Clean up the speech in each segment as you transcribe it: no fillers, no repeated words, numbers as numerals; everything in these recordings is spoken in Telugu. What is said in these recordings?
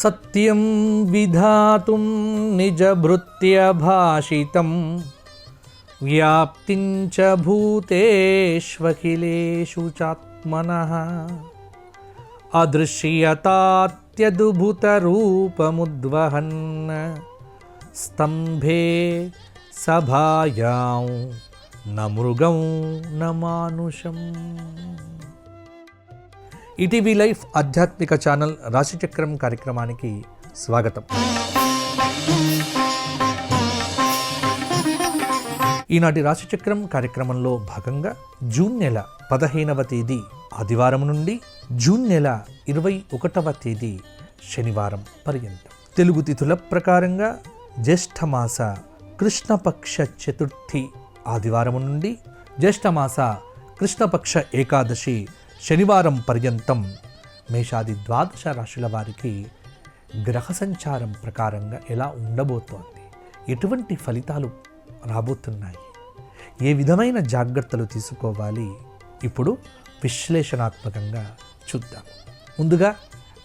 సత్యం విధాతుం నిజభృత్య భాషితం వ్యాప్తిం చ భూతేష్వఖిలేషు చాత్మనః అదృశ్యతాత్యద్భుతరూపముద్వహన్ స్తంభే సభాయాం న మృగం న మానుషం. ఈటీవీ లైఫ్ ఆధ్యాత్మిక ఛానల్ రాశిచక్రం కార్యక్రమానికి స్వాగతం. ఈనాటి రాశిచక్రం కార్యక్రమంలో భాగంగా జూన్ నెల 15వ తేదీ ఆదివారం నుండి జూన్ నెల 21వ తేదీ శనివారం పర్యంతం తెలుగు తిథుల ప్రకారంగా జ్యేష్ఠమాస కృష్ణపక్ష చతుర్థి ఆదివారం నుండి జ్యేష్ఠమాస కృష్ణపక్ష ఏకాదశి శనివారం పర్యంతం మేషాది ద్వాదశ రాశుల వారికి గ్రహ సంచారం ప్రకారంగా ఎలా ఉండబోతోంది, ఎటువంటి ఫలితాలు రాబోతున్నాయి, ఏ విధమైన జాగ్రత్తలు తీసుకోవాలి, ఇప్పుడు విశ్లేషణాత్మకంగా చూద్దాం. ముందుగా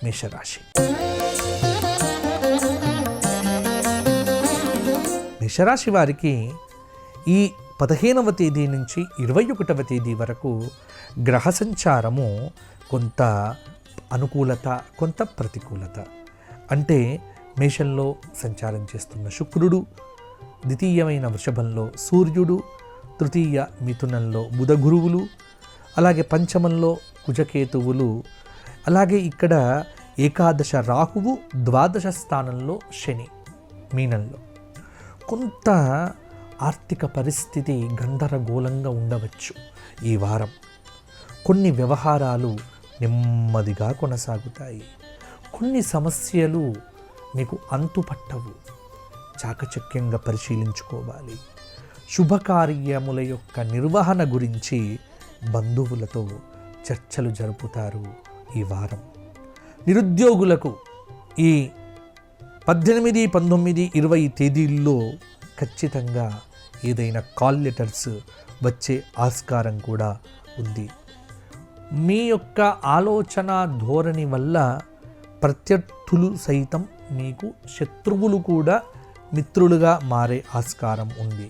మేషరాశి. మేషరాశి వారికి ఈ 15వ తేదీ నుంచి 21వ తేదీ వరకు గ్రహ సంచారము కొంత అనుకూలత, కొంత ప్రతికూలత. అంటే మేషంలో సంచారం చేస్తున్న శుక్రుడు, ద్వితీయమైన వృషభంలో సూర్యుడు, తృతీయ మిథునంలో బుధ గురువులు, అలాగే పంచమంలో కుజకేతువులు, అలాగే ఇక్కడ ఏకాదశ రాహువు, ద్వాదశ స్థానంలో శని మీనంలో. కొంత ఆర్థిక పరిస్థితి గందరగోళంగా ఉండవచ్చు ఈ వారం. కొన్ని వ్యవహారాలు నెమ్మదిగా కొనసాగుతాయి, కొన్ని సమస్యలు మీకు అంతుపట్టవు, చాకచక్యంగా పరిశీలించుకోవాలి. శుభకార్యముల యొక్క నిర్వహణ గురించి బంధువులతో చర్చలు జరుపుతారు ఈ వారం. నిరుద్యోగులకు ఈ 18, 19, 20 తేదీల్లో ఖచ్చితంగా ఏదైనా కాల్ లెటర్స్ వచ్చే ఆస్కారం కూడా ఉంది. మీ యొక్క ఆలోచన ధోరణి వల్ల ప్రత్యర్థులు సైతం మీకు శత్రువులు కూడా మిత్రులుగా మారే ఆస్కారం ఉంది.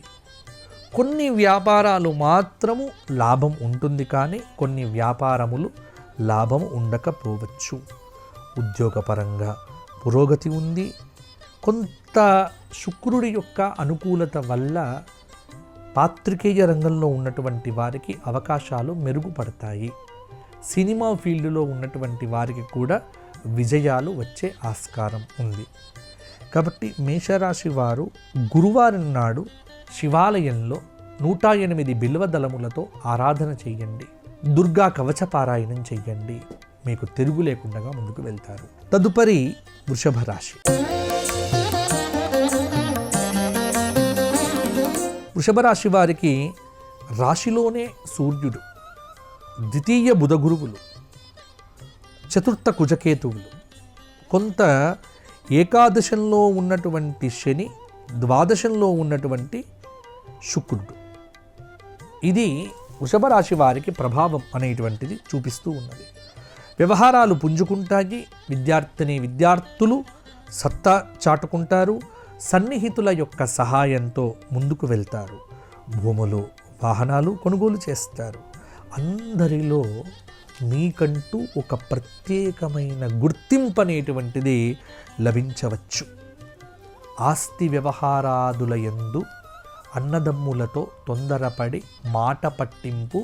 కొన్ని వ్యాపారాలు మాత్రము లాభం ఉంటుంది, కానీ కొన్ని వ్యాపారములు లాభం ఉండకపోవచ్చు. ఉద్యోగపరంగా పురోగతి ఉంది. కొంత శుక్రుడి యొక్క అనుకూలత వల్ల పాత్రికేయ రంగంలో ఉన్నటువంటి వారికి అవకాశాలు మెరుగుపడతాయి. సినిమా ఫీల్డ్లో ఉన్నటువంటి వారికి కూడా విజయాలు వచ్చే ఆస్కారం ఉంది. కాబట్టి మేషరాశి వారు గురువారం నాడు శివాలయంలో 108 బిల్వ దళములతో ఆరాధన చెయ్యండి, దుర్గా కవచ పారాయణం చెయ్యండి, మీకు తిరుగు లేకుండా ముందుకు వెళ్తారు. తదుపరి వృషభ రాశి. వృషభ రాశి వారికి రాశిలోనే సూర్యుడు, ద్వితీయ బుధ గురువులు, చతుర్థ కుజకేతువులు, కొంత ఏకాదశంలో ఉన్నటువంటి శని, ద్వాదశంలో ఉన్నటువంటి శుక్రుడు, ఇది వృషభ రాశి వారికి ప్రభావం అనేటువంటిది చూపిస్తూ ఉన్నది. వ్యవహారాలు పుంజుకుంటాయి. విద్యార్థులు సత్తా చాటుకుంటారు. సన్నిహితుల యొక్క సహాయంతో ముందుకు వెళ్తారు. భూములు, వాహనాలు కొనుగోలు చేస్తారు. అందరిలో మీకంటూ ఒక ప్రత్యేకమైన గుర్తింపు అనేటువంటిది లభించవచ్చు. ఆస్తి వ్యవహారాదుల యందు అన్నదమ్ములతో తొందరపడి మాట పట్టింపు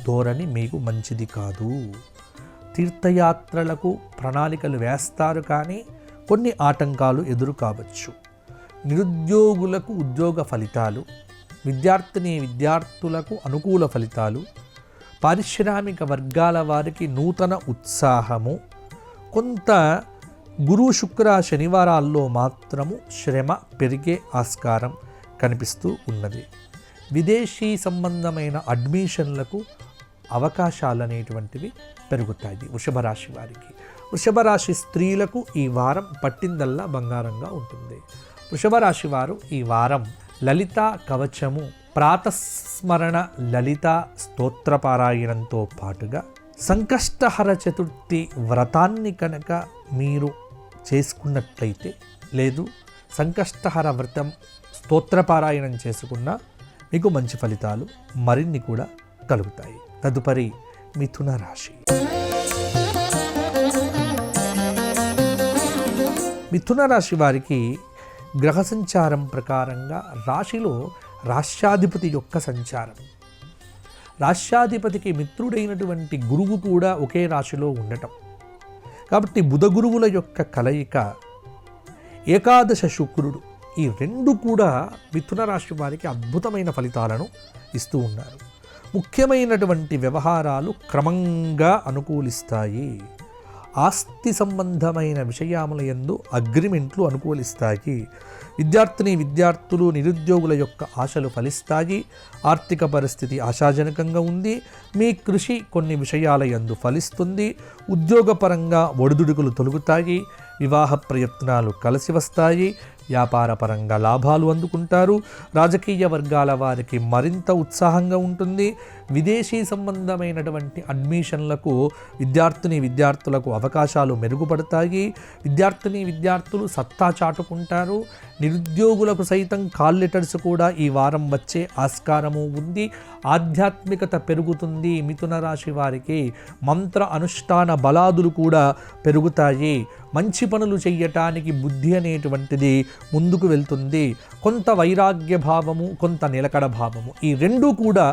ధోరణి మీకు మంచిది కాదు. తీర్థయాత్రలకు ప్రణాళికలు వేస్తారు, కానీ కొన్ని ఆటంకాలు ఎదురు కావచ్చు. నిరుద్యోగులకు ఉద్యోగ ఫలితాలు, విద్యార్థులకు అనుకూల ఫలితాలు, పారిశ్రామిక వర్గాల వారికి నూతన ఉత్సాహము. కొంత గురు శుక్ర శనివారాల్లో మాత్రము శ్రమ పెరిగే ఆస్కారం కనిపిస్తూ ఉన్నది. విదేశీ సంబంధమైన అడ్మిషన్లకు అవకాశాలు అనేటువంటివి పెరుగుతాయి వృషభ రాశి వారికి. వృషభ రాశి స్త్రీలకు ఈ వారం పట్టిందల్లా బంగారంగా ఉంటుంది. వృషభ రాశి వారు ఈ వారం లలితా కవచము, ప్రాతస్మరణ లలితా స్తోత్రపారాయణంతో పాటుగా సంకష్టహర చతుర్థి వ్రతాన్ని కనుక మీరు చేసుకున్నట్లయితే, లేదు సంకష్టహర వ్రతం స్తోత్రపారాయణం చేసుకున్నా మీకు మంచి ఫలితాలు మరిన్ని కూడా కలుగుతాయి. తదుపరి మిథున రాశి. మిథున రాశి వారికి గ్రహ సంచారం ప్రకారంగా రాశిలో రాష్ట్రాధిపతి యొక్క సంచారం, రాష్ట్రాధిపతికి మిత్రుడైనటువంటి గురువు కూడా ఒకే రాశిలో ఉండటం, కాబట్టి బుధ గురువుల యొక్క కలయిక, ఏకాదశ శుక్రుడు, ఈ రెండు కూడా మిథున రాశి వారికి అద్భుతమైన ఫలితాలను ఇస్తూ ఉన్నారు. ముఖ్యమైనటువంటి వ్యవహారాలు క్రమంగా అనుకూలిస్తాయి. ఆస్తి సంబంధమైన విషయాముల యందు అగ్రిమెంట్లు అనుకూలిస్తాయి. విద్యార్థులు నిరుద్యోగుల యొక్క ఆశలు ఫలిస్తాయి. ఆర్థిక పరిస్థితి ఆశాజనకంగా ఉంది. మీ కృషి కొన్ని విషయాల యందు ఫలిస్తుంది. ఉద్యోగపరంగా ఒడిదుడుకులు తొలగుతాయి. వివాహ ప్రయత్నాలు కలిసి వస్తాయి. వ్యాపారపరంగా లాభాలు అందుకుంటారు. రాజకీయ వర్గాల వారికి మరింత ఉత్సాహంగా ఉంటుంది. విదేశీ సంబంధమైనటువంటి అడ్మిషన్లకు విద్యార్థులకు అవకాశాలు మెరుగుపడతాయి. విద్యార్థులు సత్తా చాటుకుంటారు. నిరుద్యోగులకు సైతం కాల్ లెటర్స్ కూడా ఈ వారం వచ్చే ఆస్కారము ఉంది. ఆధ్యాత్మికత పెరుగుతుంది. మిథున రాశి వారికి మంత్ర అనుష్ఠాన బలాదులు కూడా పెరుగుతాయి. మంచి పనులు చెయ్యటానికి బుద్ధి అనేటువంటిది ముందుకు వెళ్తుంది. కొంత వైరాగ్య భావము, కొంత నిలకడ భావము, ఈ రెండూ కూడా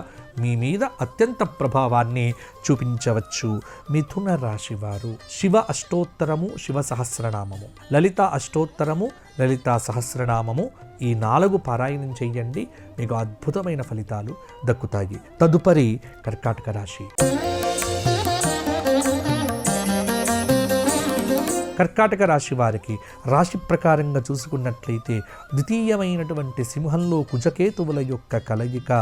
మీ మీద అత్యంత ప్రభావాన్ని చూపించవచ్చు. మిథున రాశి వారు శివ అష్టోత్తరము, శివ సహస్రనామము, లలిత అష్టోత్తరము, లలిత సహస్రనామము, ఈ 4 పారాయణం చెయ్యండి. మీకు అద్భుతమైన ఫలితాలు దక్కుతాయి. తదుపరి కర్కాటక రాశి. కర్కాటక రాశి వారికి రాశి ప్రకారంగా చూసుకున్నట్లయితే ద్వితీయమైనటువంటి సింహంలో కుజకేతువుల యొక్క కలయిక,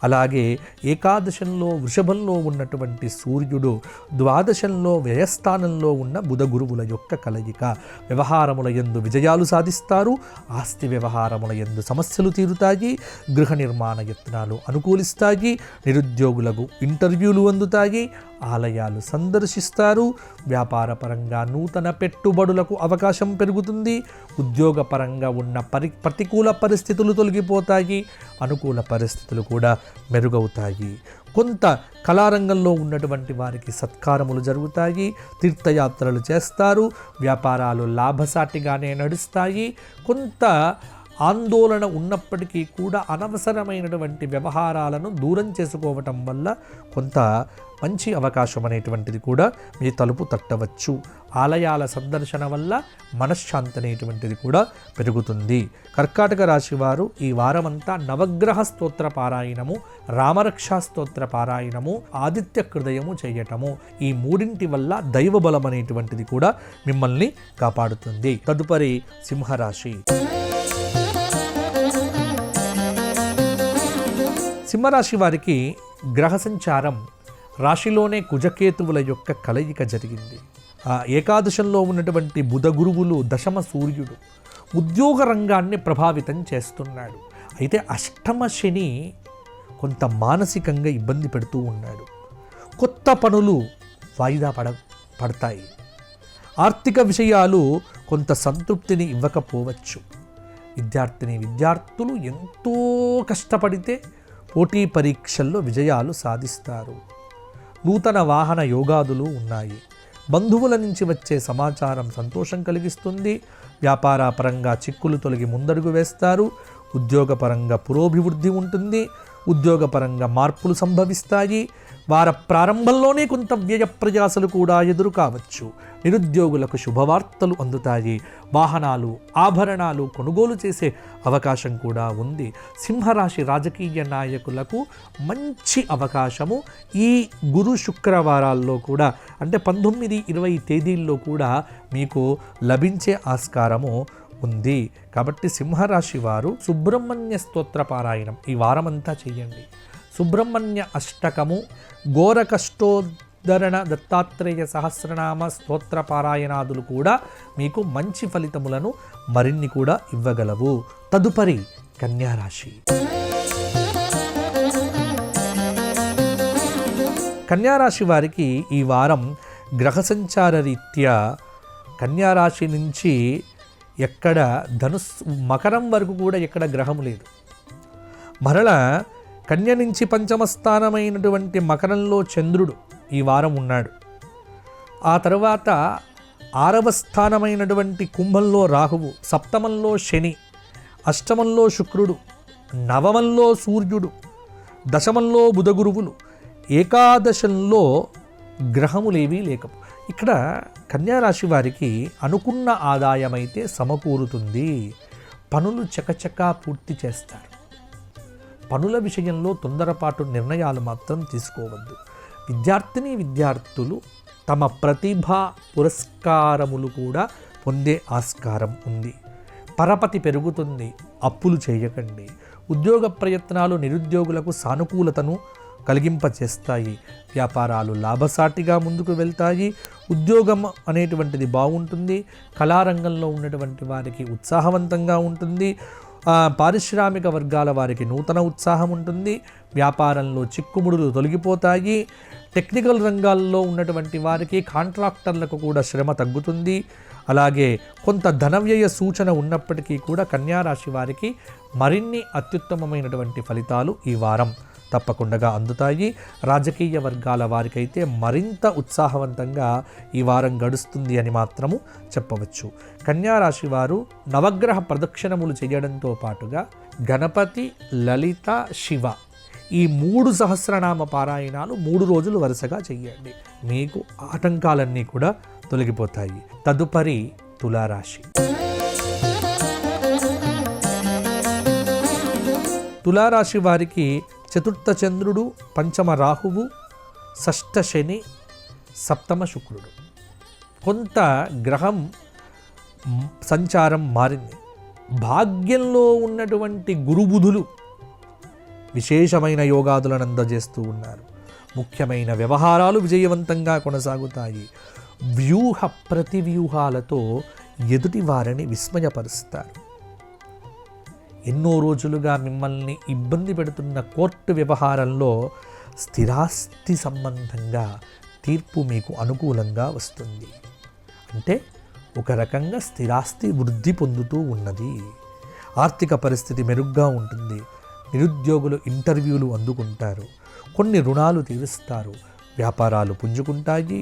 అలాగే ఏకాదశంలో వృషభంలో ఉన్నటువంటి సూర్యుడు, ద్వాదశంలో వ్యయస్థానంలో ఉన్న బుధ గురువుల యొక్క కలయిక. వ్యవహారముల యందు విజయాలు సాధిస్తారు. ఆస్తి వ్యవహారముల యందు సమస్యలు తీరుతాయి. గృహ నిర్మాణ యత్నాలు అనుకూలిస్తాయి. నిరుద్యోగులకు ఇంటర్వ్యూలు అందుతాయి. ఆలయాలు సందర్శిస్తారు. వ్యాపారపరంగా నూతన పెట్టుబడులకు అవకాశం పెరుగుతుంది. ఉద్యోగపరంగా ఉన్న ప్రతికూల పరిస్థితులు తొలగిపోతాయి. అనుకూల పరిస్థితులు కూడా మెరుగవుతాయి. కొంత కళారంగంలో ఉన్నటువంటి వారికి సత్కారములు జరుగుతాయి. తీర్థయాత్రలు చేస్తారు. వ్యాపారాలు లాభసాటిగానే నడుస్తాయి. కొంత ఆందోళన ఉన్నప్పటికీ కూడా అనవసరమైనటువంటి వ్యవహారాలను దూరం చేసుకోవటం వల్ల కొంత మంచి అవకాశం అనేటువంటిది కూడా మీ తలుపు తట్టవచ్చు. ఆలయాల సందర్శన వల్ల మనశ్శాంతి అనేటువంటిది కూడా పెరుగుతుంది. కర్కాటక రాశి వారు ఈ వారమంతా నవగ్రహ స్తోత్ర పారాయణము, రామరక్షా స్తోత్ర పారాయణము, ఆదిత్య హృదయము చేయటము, ఈ 3 వల్ల దైవ బలం అనేటువంటిది కూడా మిమ్మల్ని కాపాడుతుంది. తదుపరి సింహరాశి. సింహరాశి వారికి గ్రహ సంచారం రాశిలోనే కుజకేతువుల యొక్క కలయిక జరిగింది. ఏకాదశంలో ఉన్నటువంటి బుధ గురువులు, దశమ సూర్యుడు ఉద్యోగ రంగాన్ని ప్రభావితం చేస్తున్నాడు. అయితే అష్టమ శని కొంత మానసికంగా ఇబ్బంది పెడుతూ ఉన్నాడు. కొత్త పనులు వాయిదా పడతాయి. ఆర్థిక విషయాలు కొంత సంతృప్తిని ఇవ్వకపోవచ్చు. విద్యార్థులు ఎంతో కష్టపడితే పోటీ పరీక్షల్లో విజయాలు సాధిస్తారు. నూతన వాహన యోగాదులు ఉన్నాయి. బంధువుల నుంచి వచ్చే సమాచారం సంతోషం కలిగిస్తుంది. వ్యాపారపరంగా చిక్కులు తొలగి ముందడుగు వేస్తారు. ఉద్యోగపరంగా పురోభివృద్ధి ఉంటుంది. ఉద్యోగపరంగా మార్పులు సంభవిస్తాయి. వార ప్రారంభంలోనే కొంత వ్యయ ప్రయాసలు కూడా ఎదురు కావచ్చు. నిరుద్యోగులకు శుభవార్తలు అందుతాయి. వాహనాలు, ఆభరణాలు కొనుగోలు చేసే అవకాశం కూడా ఉంది. సింహరాశి రాజకీయ నాయకులకు మంచి అవకాశము ఈ గురు శుక్రవారాల్లో కూడా, అంటే 19, 20 తేదీల్లో కూడా మీకు లభించే ఆస్కారము ఉంది. కాబట్టి సింహరాశి వారు సుబ్రహ్మణ్య స్తోత్ర పారాయణం ఈ వారమంతా చేయండి. సుబ్రహ్మణ్య అష్టకము, ఘోరకష్టోద్ధరణ దత్తాత్రేయ సహస్రనామ స్తోత్ర పారాయణాదులు కూడా మీకు మంచి ఫలితములను మరిన్ని కూడా ఇవ్వగలవు. తదుపరి కన్యారాశి. కన్యారాశి వారికి ఈ వారం గ్రహ సంచార రీత్యా కన్యా రాశి నుంచి ఎక్కడ మకరం వరకు కూడా ఎక్కడ గ్రహం లేదు. మరలా కన్య నుంచి పంచమ స్థానమైనటువంటి మకరంలో చంద్రుడు ఈ వారం ఉన్నాడు. ఆ తర్వాత 6వ స్థానమైనటువంటి కుంభంలో రాహువు, సప్తమంలో శని, అష్టమంలో శుక్రుడు, నవమంలో సూర్యుడు, దశమంలో బుధగురువులు, ఏకాదశంలో గ్రహములేవీ లేకపో. ఇక్కడ కన్యారాశి వారికి అనుకున్న ఆదాయం అయితే సమకూరుతుంది. పనులు చకచకా పూర్తి చేస్తారు. పనుల విషయంలో తొందరపాటు నిర్ణయాలు మాత్రం తీసుకోవద్దు. విద్యార్థులు తమ ప్రతిభా పురస్కారములు కూడా పొందే ఆస్కారం ఉంది. పరపతి పెరుగుతుంది. అప్పులు చేయకండి. ఉద్యోగ ప్రయత్నాలు నిరుద్యోగులకు సానుకూలతను కలిగింపచేస్తాయి. వ్యాపారాలు లాభసాటిగా ముందుకు వెళ్తాయి. ఉద్యోగం అనేటువంటిది బాగుంటుంది. కళారంగంలో ఉన్నటువంటి వారికి ఉత్సాహవంతంగా ఉంటుంది. పారిశ్రామిక వర్గాల వారికి నూతన ఉత్సాహం ఉంటుంది. వ్యాపారంలో చిక్కుముడులు తొలగిపోతాయి. టెక్నికల్ రంగాల్లో ఉన్నటువంటి వారికి కాంట్రాక్టర్లకు కూడా శ్రమ తగ్గుతుంది. అలాగే కొంత ధనవ్యయ సూచన ఉన్నప్పటికీ కూడా కన్యారాశి వారికి మరిన్ని అత్యుత్తమమైనటువంటి ఫలితాలు ఈ వారం తప్పకుండా అందుతాయి. రాజకీయ వర్గాల వారికైతే మరింత ఉత్సాహవంతంగా ఈ వారం గడుస్తుంది అని మాత్రము చెప్పవచ్చు. కన్యారాశి వారు నవగ్రహ ప్రదక్షిణములు చేయడంతో పాటుగా గణపతి, లలిత, శివ ఈ 3 సహస్రనామ పారాయణాలు 3 రోజులు వరుసగా చెయ్యండి. మీకు ఆటంకాలన్నీ కూడా తొలగిపోతాయి. తదుపరి తులారాశి. తులారాశి వారికి చతుర్థ చంద్రుడు, పంచమ రాహువు, షష్ఠ శని, సప్తమ శుక్రుడు. కొంత గ్రహం సంచారం మారింది. భాగ్యంలో ఉన్నటువంటి గురుబుధులు విశేషమైన యోగాదులను అందజేస్తూ ఉన్నారు. ముఖ్యమైన వ్యవహారాలు విజయవంతంగా కొనసాగుతాయి. వ్యూహ ప్రతివ్యూహాలతో ఎదుటి వారిని విస్మయపరుస్తారు. ఎన్నో రోజులుగా మిమ్మల్ని ఇబ్బంది పెడుతున్న కోర్టు వ్యవహారంలో స్థిరాస్తి సంబంధంగా తీర్పు మీకు అనుకూలంగా వస్తుంది. అంటే ఒక రకంగా స్థిరాస్తి వృద్ధి పొందుతూ ఉన్నది. ఆర్థిక పరిస్థితి మెరుగ్గా ఉంటుంది. నిరుద్యోగులు ఇంటర్వ్యూలు అందుకుంటారు. కొన్ని రుణాలు తీరుస్తారు. వ్యాపారాలు పుంజుకుంటాయి.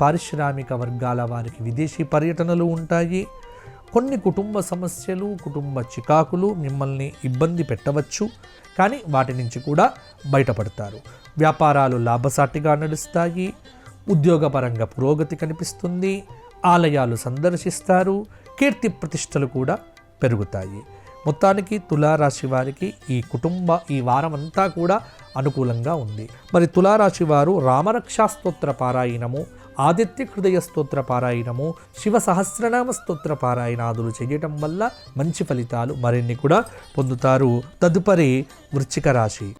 పారిశ్రామిక వర్గాల వారికి విదేశీ పర్యటనలు ఉంటాయి. కొన్ని కుటుంబ సమస్యలు, కుటుంబ చికాకులు మిమ్మల్ని ఇబ్బంది పెట్టవచ్చు. కానీ వాటి నుంచి కూడా బయటపడతారు. వ్యాపారాలు లాభసాటిగా నడుస్తాయి. ఉద్యోగపరంగా పురోగతి కనిపిస్తుంది. ఆలయాలు సందర్శిస్తారు. కీర్తి ప్రతిష్టలు కూడా పెరుగుతాయి. మొత్తానికి తులారాశి వారికి ఈ వారం అంతా కూడా అనుకూలంగా ఉంది. మరి తులారాశి వారు రామరక్షా స్తోత్ర పారాయణము, ఆదిత్య హృదయ స్తోత్ర పారాయణము, శివ సహస్రనామ స్తోత్ర పారాయణాదులు చేయటం వల్ల మంచి ఫలితాలు మరిన్ని కూడా పొందుతారు. తదుపరి వృశ్చిక రాశి.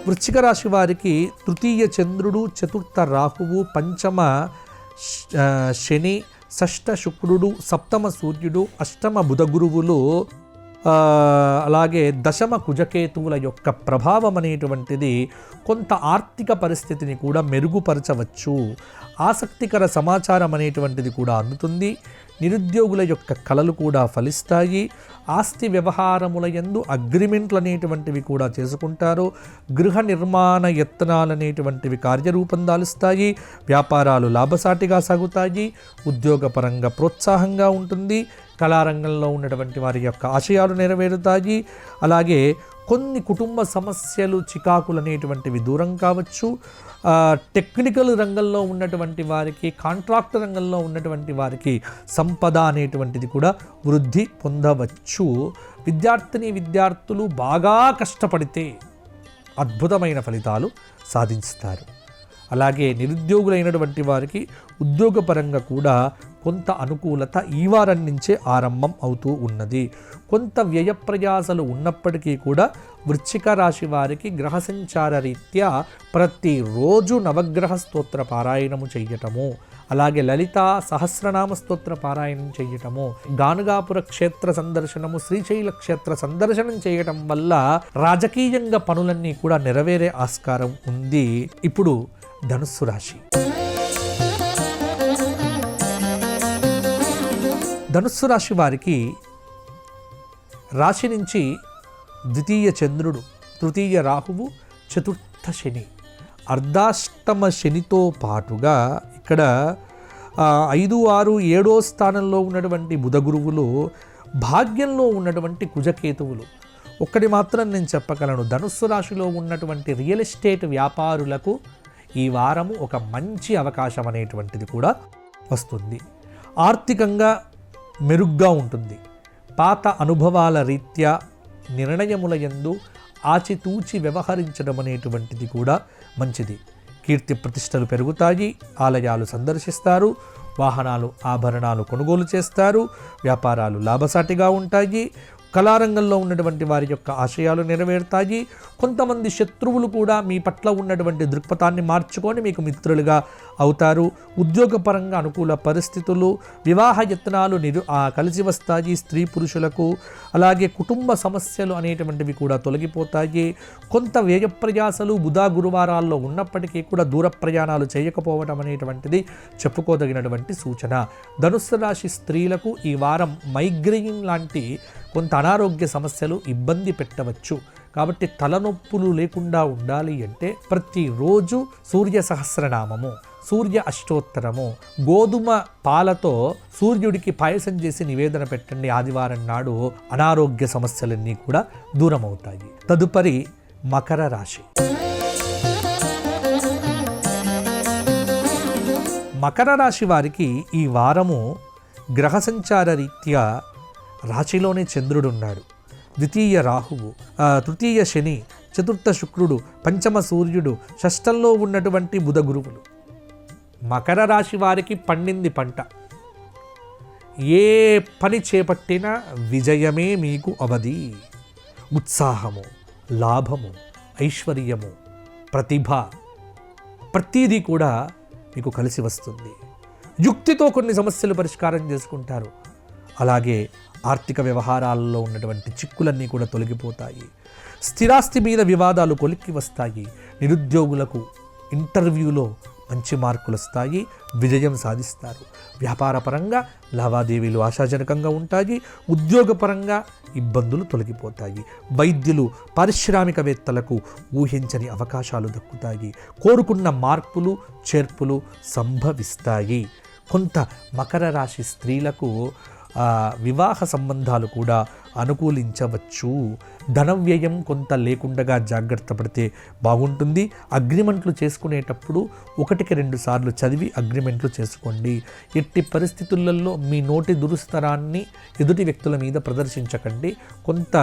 వృశ్చిక రాశి వారికి తృతీయ చంద్రుడు, చతుర్థ రాహువు, పంచమ శని, షష్ఠ శుక్రుడు, సప్తమ సూర్యుడు, అష్టమ బుధ గురువులు, అలాగే దశమ కుజకేతువుల యొక్క ప్రభావం అనేటువంటిది కొంత ఆర్థిక పరిస్థితిని కూడా మెరుగుపరచవచ్చు. ఆసక్తికర సమాచారం అనేటువంటిది కూడా అందుతుంది. నిరుద్యోగుల యొక్క కలలు కూడా ఫలిస్తాయి. ఆస్తి వ్యవహారముల యందు అగ్రిమెంట్లు అనేటువంటివి కూడా చేసుకుంటారు. గృహ నిర్మాణ యత్నాలు అనేటువంటివి కార్యరూపం దాలుస్తాయి. వ్యాపారాలు లాభసాటిగా సాగుతాయి. ఉద్యోగపరంగా ప్రోత్సాహంగా ఉంటుంది. కళారంగంలో ఉన్నటువంటి వారి యొక్క ఆశయాలు నెరవేరుతాయి. అలాగే కొన్ని కుటుంబ సమస్యలు, చికాకులు అనేటువంటివి దూరం కావచ్చు. టెక్నికల్ రంగంలో ఉన్నటువంటి వారికి, కాంట్రాక్ట్ రంగంలో ఉన్నటువంటి వారికి సంపద అనేటువంటిది కూడా వృద్ధి పొందవచ్చు. విద్యార్థులు బాగా కష్టపడితే అద్భుతమైన ఫలితాలు సాధిస్తారు. అలాగే నిరుద్యోగులైనటువంటి వారికి ఉద్యోగపరంగా కూడా కొంత అనుకూలత ఈ వారం నుంచే ఆరంభం అవుతూ ఉన్నది. కొంత వ్యయ ప్రయాసలు ఉన్నప్పటికీ కూడా వృశ్చిక రాశి వారికి గ్రహ సంచార రీత్యా ప్రతిరోజు నవగ్రహ స్తోత్ర పారాయణము చెయ్యటము, అలాగే లలిత సహస్రనామ స్తోత్ర పారాయణం చేయటము, గానుగాపుర క్షేత్ర సందర్శనము, శ్రీశైల క్షేత్ర సందర్శనం చేయటం వల్ల రాజకీయంగా పనులన్నీ కూడా నెరవేరే ఆస్కారం ఉంది. ఇప్పుడు ధనుస్సు రాశి. ధనుస్సు రాశి వారికి రాశి నుంచి ద్వితీయ చంద్రుడు, తృతీయ రాహువు, చతుర్థ శని, అర్ధాష్టమ శనితో పాటుగా ఇక్కడ 5, 6, 7 స్థానంలో ఉన్నటువంటి బుధ గురువులు, భాగ్యంలో ఉన్నటువంటి కుజకేతువులు. ఒక్కటి మాత్రం నేను చెప్పగలను, ధనుస్సు రాశిలో ఉన్నటువంటి రియల్ ఎస్టేట్ వ్యాపారులకు ఈ వారము ఒక మంచి అవకాశం అనేటువంటిది కూడా వస్తుంది. ఆర్థికంగా మెరుగ్గా ఉంటుంది. పాత అనుభవాల రీత్యా నిర్ణయముల యందు ఆచితూచి వ్యవహరించడం అనేటువంటిది కూడా మంచిది. కీర్తి ప్రతిష్టలు పెరుగుతాయి. ఆలయాలు సందర్శిస్తారు. వాహనాలు, ఆభరణాలు కొనుగోలు చేస్తారు. వ్యాపారాలు లాభసాటిగా ఉంటాయి. కళారంగంలో ఉన్నటువంటి వారి యొక్క ఆశయాలు నెరవేరుతాయి. కొంతమంది శత్రువులు కూడా మీ పట్ల ఉన్నటువంటి దృక్పథాన్ని మార్చుకొని మీకు మిత్రులుగా అవుతారు. ఉద్యోగపరంగా అనుకూల పరిస్థితులు, వివాహ యత్నాలు కలిసి వస్తాయి స్త్రీ పురుషులకు. అలాగే కుటుంబ సమస్యలు అనేటువంటివి కూడా తొలగిపోతాయి. కొంత వ్యయ ప్రయాసలు బుధ గురువారాల్లో ఉన్నప్పటికీ కూడా దూర ప్రయాణాలు చేయకపోవడం అనేటువంటిది చెప్పుకోదగినటువంటి సూచన. ధనుస్సు రాశి స్త్రీలకు ఈ వారం మైగ్రేన్ లాంటి కొంత అనారోగ్య సమస్యలు ఇబ్బంది పెట్టవచ్చు. కాబట్టి తలనొప్పులు లేకుండా ఉండాలి అంటే ప్రతిరోజు సూర్య సహస్రనామము, సూర్య అష్టోత్తరము, గోధుమ పాలతో సూర్యుడికి పాయసం చేసి నివేదన పెట్టండి. ఆదివారం నాడు అనారోగ్య సమస్యలన్నీ కూడా దూరం అవుతాయి. తదుపరి మకర రాశి. మకర రాశి వారికి ఈ వారము గ్రహ సంచార రీత్యా రాశిలోనే చంద్రుడు ఉన్నాడు. ద్వితీయ రాహువు, తృతీయ శని, చతుర్థ శుక్రుడు, పంచమ సూర్యుడు, షష్టంలో ఉన్నటువంటి బుధ గురువులు. మకర రాశి వారికి పండింది పంట. ఏ పని చేపట్టినా విజయమే మీకు అవధి. ఉత్సాహము, లాభము, ఐశ్వర్యము, ప్రతిభ, ప్రతిదీ కూడా మీకు కలిసి వస్తుంది. యుక్తితో కొన్ని సమస్యలు పరిష్కారం చేసుకుంటారు. అలాగే ఆర్థిక వ్యవహారాల్లో ఉన్నటువంటి చిక్కులన్నీ కూడా తొలగిపోతాయి. స్థిరాస్తి మీద వివాదాలు కొలిక్కి వస్తాయి. నిరుద్యోగులకు ఇంటర్వ్యూలో మంచి మార్కులు వస్తాయి. విజయం సాధిస్తారు. వ్యాపారపరంగా లావాదేవీలు ఆశాజనకంగా ఉంటాయి. ఉద్యోగపరంగా ఇబ్బందులు తొలగిపోతాయి. వైద్యులు, పారిశ్రామికవేత్తలకు ఊహించని అవకాశాలు దక్కుతాయి. కోరుకున్న మార్పులు, చేర్పులు సంభవిస్తాయి. కొంత మకర రాశి స్త్రీలకు వివాహ సంబంధాలు కూడా అనుకూలించవచ్చు. ధన వ్యయం కొంత లేకుండా జాగ్రత్త పడితే బాగుంటుంది. అగ్రిమెంట్లు చేసుకునేటప్పుడు 1-2 సార్లు చదివి అగ్రిమెంట్లు చేసుకోండి. ఎట్టి పరిస్థితులలో మీ నోటి దురుస్తరాన్ని ఎదుటి వ్యక్తుల మీద ప్రదర్శించకండి. కొంత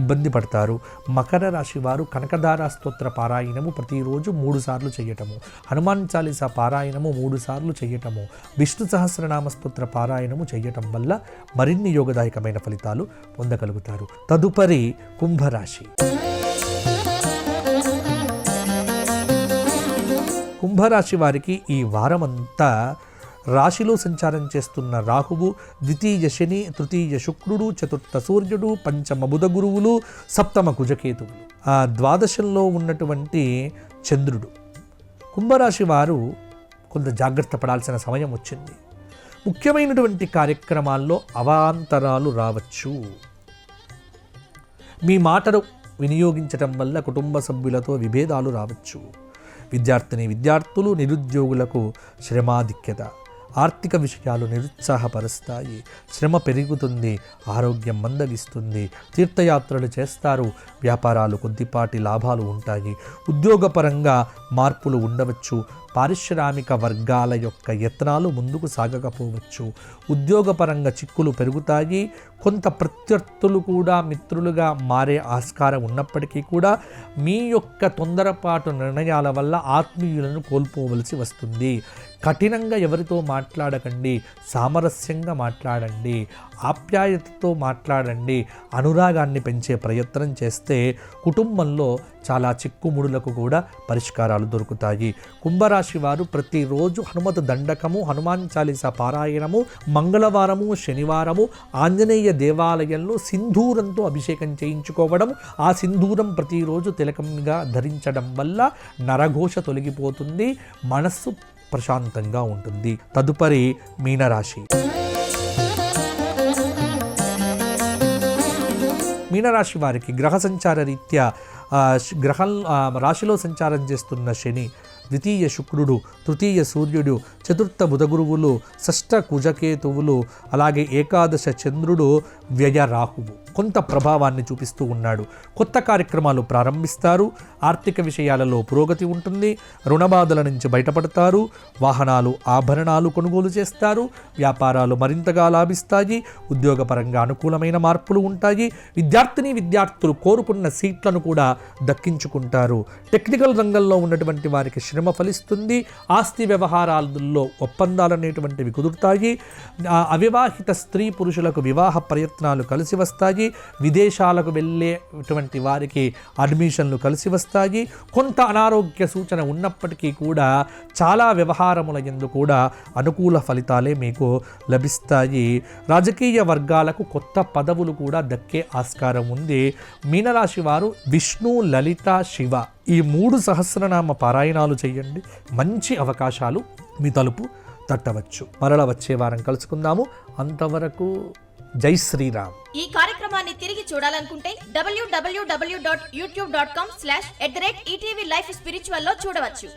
ఇబ్బంది పడతారు. మకర రాశి వారు కనకదార స్తోత్ర పారాయణము ప్రతిరోజు 3 సార్లు చేయటము, హనుమాన్ చాలీసా పారాయణము 3 సార్లు చేయటము, విష్ణు సహస్రనామ స్తోత్ర పారాయణము చేయటం వల్ల మరిన్ని యోగదాయకమైన ఫలితాలు పొందగలుగుతారు. తదుపరి కుంభరాశి. కుంభరాశి వారికి ఈ వారమంతా రాశిలో సంచారం చేస్తున్న రాహువు, ద్వితీయ శని, తృతీయ శుక్రుడు, చతుర్థ సూర్యుడు, పంచమ బుధ గురువులు, సప్తమ కుజకేతువులు, ద్వాదశంలో ఉన్నటువంటి చంద్రుడు. కుంభరాశి వారు కొంత జాగ్రత్త పడాల్సిన సమయం వచ్చింది. ముఖ్యమైనటువంటి కార్యక్రమాల్లో అవాంతరాలు రావచ్చు. మీ మాటను వినియోగించటం వల్ల కుటుంబ సభ్యులతో విభేదాలు రావచ్చు. విద్యార్థులు, నిరుద్యోగులకు శ్రమాధిక్యత, ఆర్థిక విషయాలు నిరుత్సాహపరుస్తాయి. శ్రమ పెరుగుతుంది. ఆరోగ్యం మందగిస్తుంది. తీర్థయాత్రలు చేస్తారు. వ్యాపారాలు కొద్దిపాటి లాభాలు ఉంటాయి. ఉద్యోగపరంగా మార్పులు ఉండవచ్చు. పారిశ్రామిక వర్గాల యొక్క యత్నాలు ముందుకు సాగకపోవచ్చు. ఉద్యోగపరంగా చిక్కులు పెరుగుతాయి. కొంత ప్రత్యర్థులు కూడా మిత్రులుగా మారే ఆస్కారం ఉన్నప్పటికీ కూడా మీ యొక్క తొందరపాటు నిర్ణయాల వల్ల ఆత్మీయులను కోల్పోవలసి వస్తుంది. కఠినంగా ఎవరితో మాట్లాడకండి, సామరస్యంగా మాట్లాడండి, ఆప్యాయతతో మాట్లాడండి, అనురాగాన్ని పెంచే ప్రయత్నం చేస్తే కుటుంబంలో చాలా చిక్కుముడులకు కూడా పరిష్కారాలు దొరుకుతాయి. కుంభరాశి వారు ప్రతిరోజు హనుమత దండకము, హనుమాన్ చాలీసా పారాయణము, మంగళవారము, శనివారము ఆంజనేయ దేవాలయంలో సింధూరంతో అభిషేకం చేయించుకోవడం, ఆ సింధూరం ప్రతిరోజు తిలకంగా ధరించడం వల్ల నరఘోష తొలగిపోతుంది, మనస్సు ప్రశాంతంగా ఉంటుంది. తదుపరి మీనరాశి. మీనరాశి వారికి గ్రహ సంచార రీత్యా రాశిలో సంచారం చేస్తున్న శని, ద్వితీయ శుక్రుడు, తృతీయ సూర్యుడు, చతుర్థ బుధగురువులు, షష్ఠ కుజకేతువులు, అలాగే ఏకాదశ చంద్రుడు, వ్యయ రాహువు కొంత ప్రభావాన్ని చూపిస్తూ ఉన్నాడు. కొత్త కార్యక్రమాలు ప్రారంభిస్తారు, ఆర్థిక విషయాలలో పురోగతి ఉంటుంది, రుణబాధల నుంచి బయటపడతారు, వాహనాలు, ఆభరణాలు కొనుగోలు చేస్తారు, వ్యాపారాలు మరింతగా లాభిస్తాయి, ఉద్యోగపరంగా అనుకూలమైన మార్పులు ఉంటాయి, విద్యార్థులు కోరుకున్న సీట్లను కూడా దక్కించుకుంటారు, టెక్నికల్ రంగంలో ఉన్నటువంటి వారికి శ్రమ ఫలిస్తుంది, ఆస్తి వ్యవహారాలలో ఒప్పందాలు అనేటువంటివి కుదురుతాయి, అవివాహిత స్త్రీ పురుషులకు వివాహ ప్రయత్నాలు కలిసి వస్తాయి, విదేశాలకు వెళ్ళేటువంటి వారికి అడ్మిషన్లు కలిసి వస్తాయి, కొంత అనారోగ్య సూచన ఉన్నప్పటికీ కూడా చాలా వ్యవహారముల యందు కూడా అనుకూల ఫలితాలే మీకు లభిస్తాయి. రాజకీయ వర్గాలకు కొత్త పదవులు కూడా దక్కే ఆస్కారం ఉంది. మీనరాశి వారు విష్ణు, లలిత, శివ ఈ 3 సహస్రనామ పారాయణాలు చేయండి, మంచి అవకాశాలు మీ తలుపు తట్టవచ్చు. మరల వచ్చే వారం కలుసుకుందాము. అంతవరకు జై శ్రీరామ్. ఈ కార్యక్రమాన్ని తిరిగి చూడాలనుకుంటే www.youtube.com/@ETV Life Spiritual లో చూడవచ్చు.